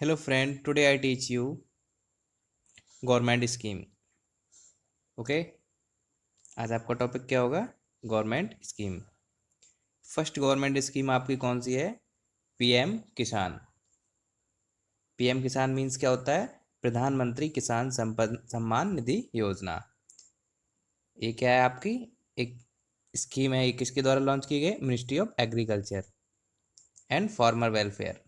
Hello friend, today I teach you government scheme. Okay, आज आपका topic क्या होगा? Government scheme. First government scheme आपकी कौन सी है? पीएम किसान। पीएम किसान मीन्स क्या होता है? प्रधानमंत्री किसान सम्मान निधि योजना। ये क्या है आपकी? एक स्कीम है। ये किसके द्वारा लॉन्च की गई? Ministry of agriculture and farmer welfare.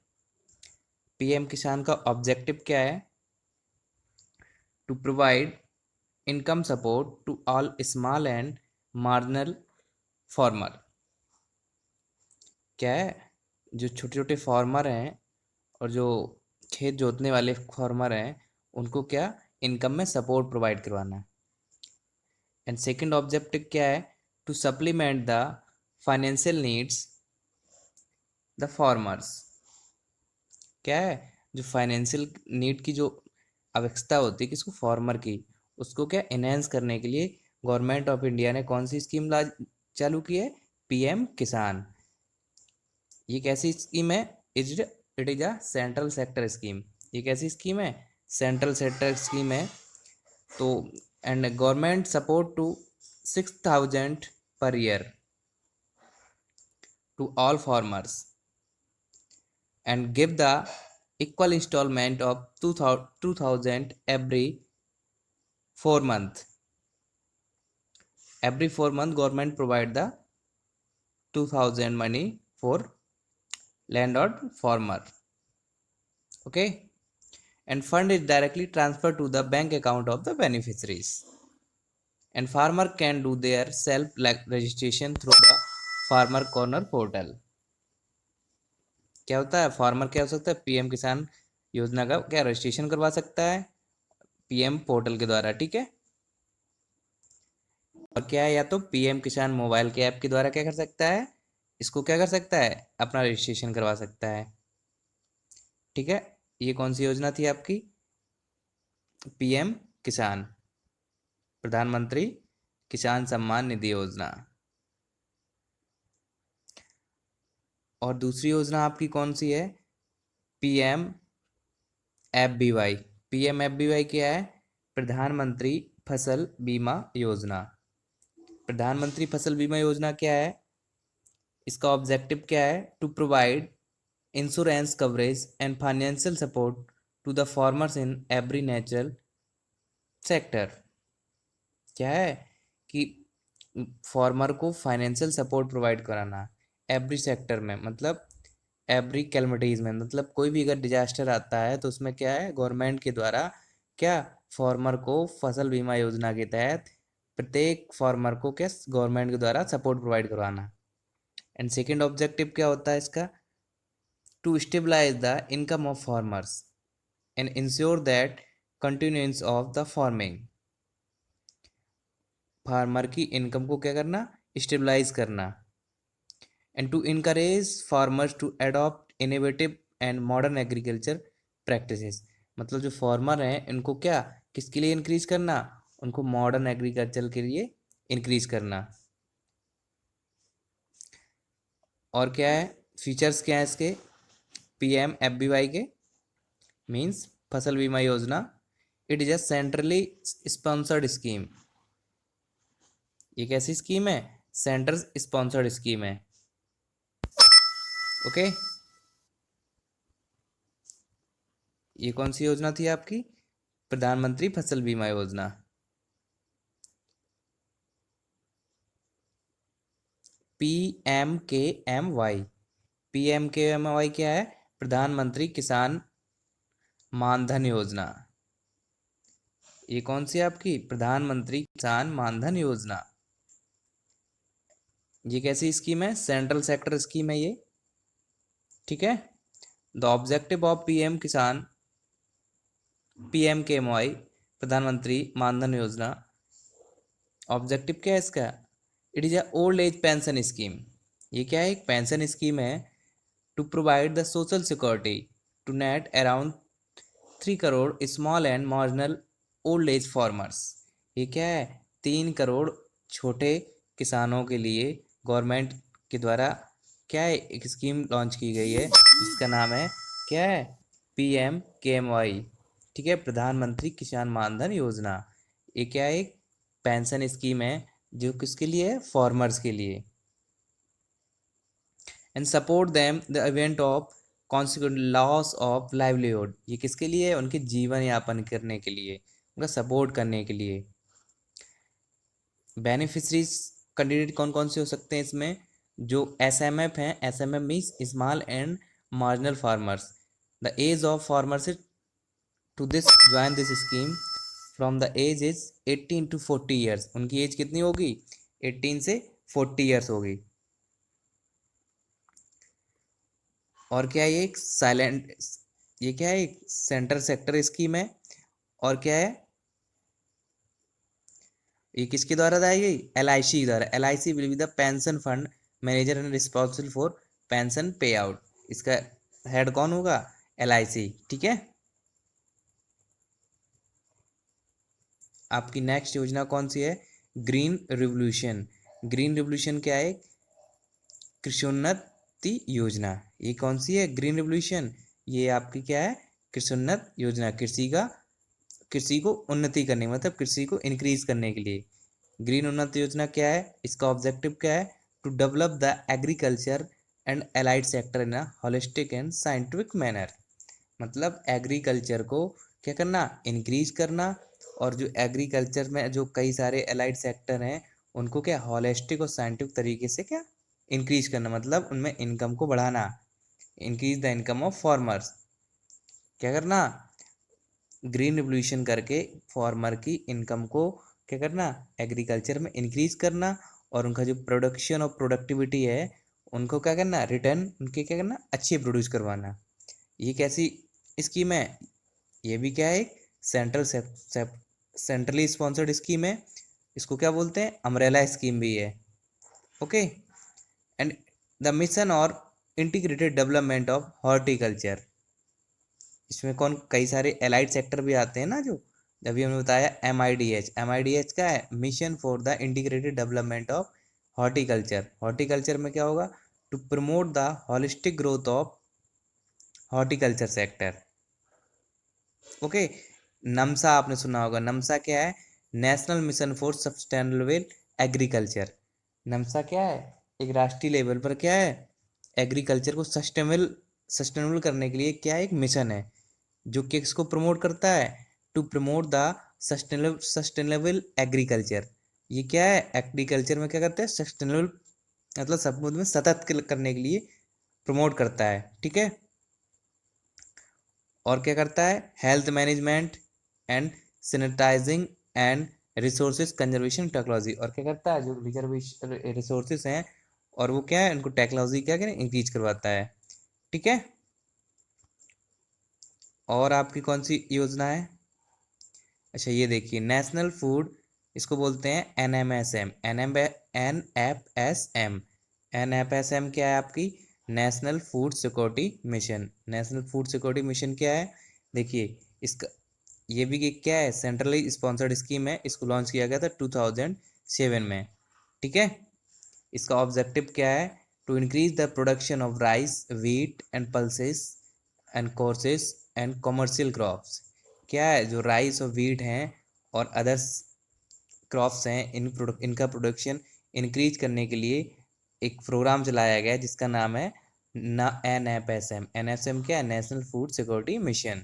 PM Kisan का ऑब्जेक्टिव क्या है? To provide income support to all small and marginal farmer. क्या है? जो छोटे छोटे फार्मर हैं और जो खेत जोतने वाले फार्मर हैं, उनको क्या इनकम में सपोर्ट प्रोवाइड करवाना है। एंड सेकंड ऑब्जेक्टिव क्या है? To supplement the financial needs the farmers. क्या है? जो फाइनेंशियल नीड की जो आवश्यकता होती है किसको? फार्मर की। उसको क्या एनहेंस करने के लिए गवर्नमेंट ऑफ इंडिया ने कौन सी स्कीम चालू की है? पीएम किसान। ये कैसी स्कीम है? It is a central sector scheme. ये कैसी स्कीम है? सेंट्रल सेक्टर स्कीम है। तो and government support to 6,000 per year to all farmers and give the equal installment of 2,000 4 month. Every 4 month government provide the 2,000 money for landlord farmer. Okay, and fund is directly transferred to the bank account of the beneficiaries, and farmer can do their self registration through the farmer corner portal. क्या होता है? Farmer क्या हो सकता है? PM किसान योजना का क्या रजिस्ट्रेशन करवा सकता है पीएम पोर्टल के द्वारा। ठीक है। और क्या है? या तो पीएम किसान मोबाइल के ऐप के द्वारा क्या कर सकता है? इसको क्या कर सकता है? अपना रजिस्ट्रेशन करवा सकता है। ठीक है। ये कौन सी योजना थी आपकी? पीएम किसान, प्रधानमंत्री किसान सम्मान निधि योजना। और दूसरी योजना आपकी कौन सी है? पीएम एफबीवाई। पीएम एफबीवाई क्या है? प्रधानमंत्री फसल बीमा योजना। प्रधानमंत्री फसल बीमा योजना क्या है? इसका ऑब्जेक्टिव क्या है? To provide insurance coverage and financial support to the farmers in every natural sector. क्या है कि फार्मर को फाइनेंशियल सपोर्ट प्रोवाइड कराना एवरी सेक्टर में, मतलब एवरी कैलमिटीज में। मतलब कोई भी अगर डिजास्टर आता है तो उसमें क्या है? गवर्नमेंट के द्वारा क्या फार्मर को फसल बीमा योजना के तहत प्रत्येक फार्मर को क्या गवर्नमेंट के द्वारा सपोर्ट प्रोवाइड करवाना। एंड सेकेंड ऑब्जेक्टिव क्या होता है इसका? To stabilize the income of farmers and ensure that continuance of the farming. Farmer की इनकम को क्या करना? स्टेबलाइज करना। And to encourage farmers to adopt innovative and modern agriculture practices. मतलब जो फार्मर हैं इनको क्या किसके लिए इंक्रीज करना? उनको मॉडर्न एग्रीकल्चर के लिए इंक्रीज करना। और क्या है? फीचर्स क्या है इसके पीएम एफबीवाई के? मीन्स फसल बीमा योजना it is a centrally sponsored scheme. ये कैसी स्कीम है? सेंटर स्पॉन्सर्ड स्कीम है। ओके, ये कौन सी योजना थी आपकी? प्रधानमंत्री फसल बीमा योजना। PMKMY। PMKMY क्या है? प्रधानमंत्री किसान मानधन योजना। ये कौन सी आपकी? प्रधानमंत्री किसान मानधन योजना। ये कैसी स्कीम है? सेंट्रल सेक्टर स्कीम है ये। ठीक है। द ऑब्जेक्टिव ऑफ PMKMY प्रधानमंत्री मानधन योजना, ऑब्जेक्टिव क्या है इसका? It is a old age pension scheme. ये क्या है? एक पेंशन स्कीम है। To provide the social security to net around 3 crore small and marginal old age farmers. ये क्या है? 3 करोड़ छोटे किसानों के लिए गवर्नमेंट के द्वारा क्या है एक स्कीम लॉन्च की गई है जिसका नाम है क्या है? PMKMY, ठीक है, प्रधानमंत्री किसान मानधन योजना। ये क्या है, एक पेंशन स्कीम है जो किसके लिए है, फार्मर्स के लिए। And support them the event of consequent loss of livelihood, ये किसके लिए है, उनके जीवन यापन करने के लिए, उनका सपोर्ट करने के लिए। बेनिफिशरीज कैंडिडेट कौन कौन से हो सकते हैं इसमें, जो SMF हैं, SMF means small and marginal farmers. The age of farmers to this join this scheme from the age is 18 to 40 years, उनकी एज कितनी होगी, 18 से 40 ईयर्स होगी। और क्या है, ये एक साइलेंट, ये क्या है, एक सेंटर सेक्टर स्कीम है। और क्या है, ये किसके द्वारा लाई गई, LIC द्वारा। LIC will be the pension fund manager and responsible for pension पे आउट। इसका हेड कौन होगा, LIC, ठीक है। आपकी नेक्स्ट योजना कौन सी है, ग्रीन रिवोल्यूशन। ग्रीन रिवोल्यूशन क्या है, कृषिोन्नति योजना। ये कौन सी है, ग्रीन रिवोल्यूशन, ये आपकी क्या है, कृषिोन्नत योजना, कृषि को उन्नति करने, मतलब कृषि को इंक्रीज करने के लिए। ग्रीन उन्नति योजना क्या है, इसका ऑब्जेक्टिव क्या है, to develop the agriculture and allied sector in a holistic and scientific manner. मतलब एग्रीकल्चर को क्या करना, इंक्रीज करना, और जो एग्रीकल्चर में जो कई सारे एलाइड सेक्टर हैं उनको क्या होलिस्टिक और साइंटिफिक तरीके से क्या इंक्रीज करना, मतलब उनमें इनकम को बढ़ाना, increase the income of farmers. क्या करना, ग्रीन रिवोल्यूशन करके फार्मर की इनकम को क्या करना, एग्रीकल्चर में इंक्रीज करना, और उनका जो प्रोडक्शन और प्रोडक्टिविटी है उनको क्या करना, रिटर्न उनके क्या करना, अच्छे प्रोड्यूस करवाना। ये कैसी स्कीम है, ये भी क्या है, सेंट्रल सेंट्रली स्पॉन्सर्ड स्कीम है। इसको क्या बोलते हैं, अम्ब्रेला स्कीम भी है, ओके। एंड द मिशन और इंटीग्रेटेड डेवलपमेंट ऑफ हॉर्टिकल्चर, इसमें कौन, कई सारे एलाइड सेक्टर भी आते हैं ना, जो अभी हमने बताया, MIDH का है, mission for the integrated development of horticulture. Horticulture में क्या होगा, to promote the holistic growth of horticulture sector, okay. नमसा आपने सुना होगा, नमसा क्या है, national mission for sustainable agriculture. नमसा क्या है, एक राष्ट्रीय लेवल पर क्या है, एग्रीकल्चर को सस्टेनेबल करने के लिए क्या है, एक मिशन है जो कि इसको प्रमोट करता है, to promote the sustainable agriculture. ये क्या है, एग्रीकल्चर में क्या करते हैं, सस्टेनेबल मतलब समुद्र में सतत करने के लिए प्रमोट करता है, ठीक है। और क्या करता है, health management and sanitizing and resources conservation technology. और क्या करता है, जो रिसोर्सेज हैं और वो क्या है, उनको टेक्नोलॉजी क्या करें, इंक्रीज करवाता है, ठीक है। और आपकी कौन सी योजना है, अच्छा ये देखिए, नेशनल फूड, इसको बोलते हैं NMSM, NFSM। NFSM क्या है आपकी, national food security mission. National food security mission क्या है, देखिए इसका, ये भी क्या है, सेंट्रली स्पॉन्सर्ड स्कीम है, इसको लॉन्च किया गया था 2007 में, ठीक है। इसका ऑब्जेक्टिव क्या है, to increase the production of rice, wheat and pulses and courses and commercial crops. क्या है, जो राइस और व्हीट हैं और अदर्स क्रॉप्स हैं, इनका प्रोडक्शन इंक्रीज करने के लिए एक प्रोग्राम चलाया गया है जिसका नाम है NFSM। NFSM क्या है, नेशनल फूड सिक्योरिटी मिशन,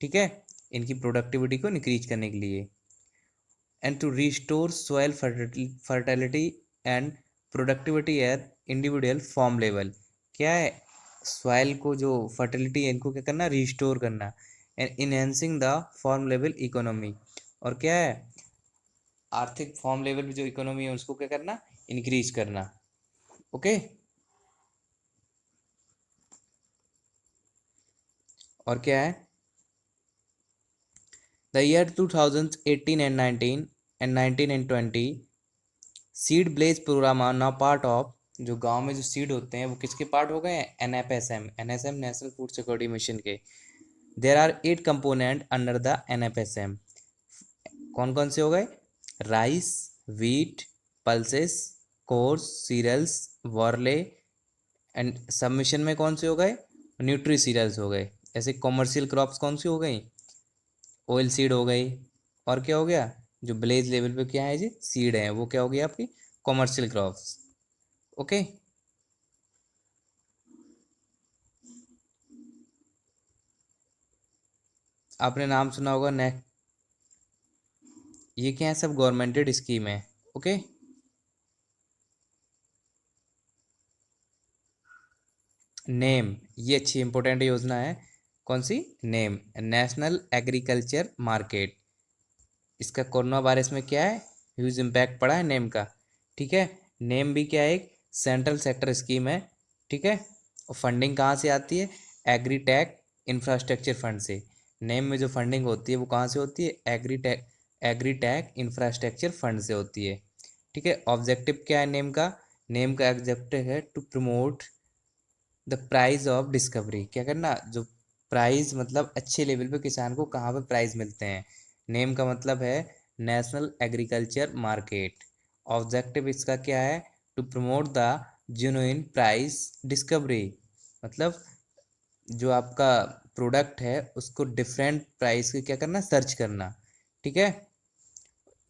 ठीक है, इनकी प्रोडक्टिविटी को इंक्रीज करने के लिए। And to restore soil fertility and productivity at individual farm level. क्या है, सॉइल को जो फर्टिलिटी है इनको क्या करना, रिस्टोर करना। And enhancing the farm level economy, और क्या है, आर्थिक फार्म लेवल पे जो इकोनॉमी है उसको क्या करना, इंक्रीज करना, ओके। और क्या है, the year 2018 and 19 and 20 seed blaze programme are now part of, जो गांव में जो सीड होते हैं वो किसके पार्ट हो गए हैं, NFSM national food security mission के। There are 8 component under the NFSM। कौन कौन से हो गए, rice, wheat, pulses, coarse, cereals, barley, and submission में कौन से हो गए, न्यूट्री सीरियल्स हो गए, ऐसे कॉमर्शियल क्रॉप्स कौन सी हो गई, ऑयल सीड हो गई, और क्या हो गया, जो विलेज लेवल पे क्या है जी सीड है, वो क्या हो गई आपकी कॉमर्शियल क्रॉप्स। ओके। आपने नाम सुना होगा नेक्स्ट, ये क्या है, सब गवर्नमेंटेड स्कीम है। ओके। नेम, ये अच्छी इंपॉर्टेंट योजना है। कौन सी, नेम, नेशनल एग्रीकल्चर मार्केट। इसका कोरोना वायरस में क्या है, ह्यूज इम्पैक्ट पड़ा है नेम का। ठीक है। नेम भी क्या है, एक सेंट्रल सेक्टर स्कीम है। ठीक है। और फंडिंग कहाँ से आती है, एग्रीटेक इंफ्रास्ट्रक्चर फंड से। नेम में जो फंडिंग होती है वो कहाँ से होती है, एग्रीटेक इंफ्रास्ट्रक्चर फंड से होती है। ठीक है। ऑब्जेक्टिव क्या है नेम का, नेम का ऑब्जेक्टिव है to promote the prize of discovery. क्या करना, जो प्राइज मतलब अच्छे लेवल पे किसान को कहाँ पे प्राइज मिलते हैं। नेम का मतलब है नेशनल एग्रीकल्चर मार्केट। ऑब्जेक्टिव इसका क्या है, to promote the genuine price discovery, मतलब जो आपका प्रोडक्ट है उसको डिफरेंट प्राइस के क्या करना, सर्च करना। ठीक है।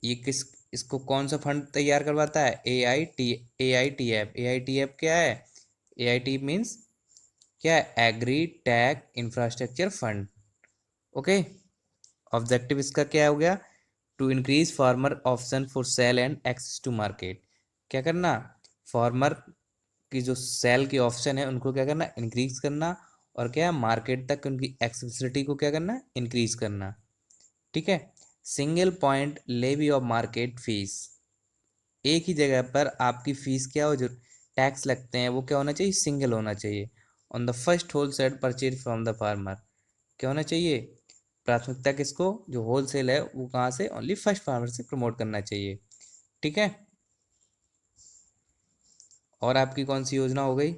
ये किस, इसको कौन सा फंड तैयार करवाता है, ए आई टी एफ क्या है, ए आई टी मीन्स क्या है, agri tag infrastructure fund. Okay. Objective इसका क्या हो गया, to increase farmer option for sale and access to market. क्या करना, फार्मर की जो सेल की ऑप्शन है उनको क्या करना, इंक्रीज करना, और क्या मार्केट तक उनकी एक्सेसिबिलिटी को क्या करना, इंक्रीज करना। ठीक है। Single point levy of market fees, एक ही जगह पर आपकी फीस क्या हो, जो टैक्स लगते हैं वो क्या होना चाहिए, सिंगल होना चाहिए। On the first wholesale purchase from the farmer, क्या होना चाहिए, प्राथमिकता किसको, जो होल सेल है वो कहाँ से, ओनली फर्स्ट फार्मर से प्रमोट करना चाहिए। ठीक है। और आपकी कौन सी योजना हो गई,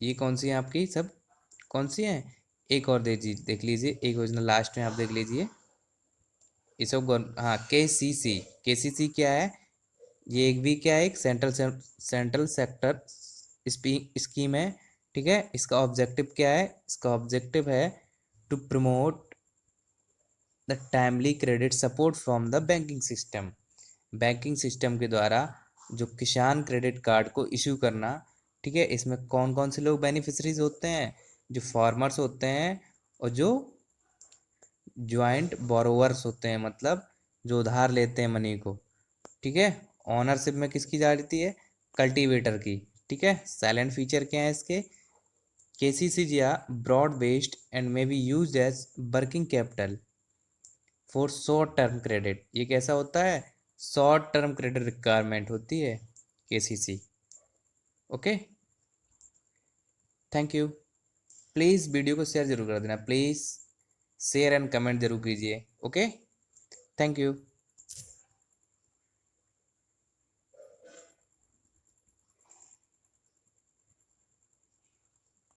ये कौन सी है आपकी सब, कौन सी है, एक और देख लीजिए, एक योजना लास्ट में आप देख लीजिए। ये सब हाँ, के सी सी क्या है, ये एक भी क्या है, एक सेंट्रल सेक्टर स्कीम है। ठीक है। इसका ऑब्जेक्टिव क्या है, इसका ऑब्जेक्टिव है to promote the timely credit support from the banking system. Banking system के द्वारा जो किसान क्रेडिट कार्ड को इशू करना। ठीक है। इसमें कौन कौन से लोग बेनिफिशरीज होते हैं, जो फार्मर्स होते हैं, और जो ज्वाइंट बोरोवर्स होते हैं, मतलब जो उधार लेते हैं मनी को। ठीक है। ऑनरशिप में किसकी जा रही है, कल्टीवेटर की। ठीक है। साइलेंट फीचर क्या है इसके, केसीसी या broad based and may be use as working capital for short term credit. ये कैसा होता है, शॉर्ट टर्म क्रेडिट रिक्वायरमेंट होती है KCC. Okay. Thank you. Please video को शेयर जरूर कर देना, प्लीज़ शेयर एंड कमेंट जरूर कीजिए। ओके। Thank you.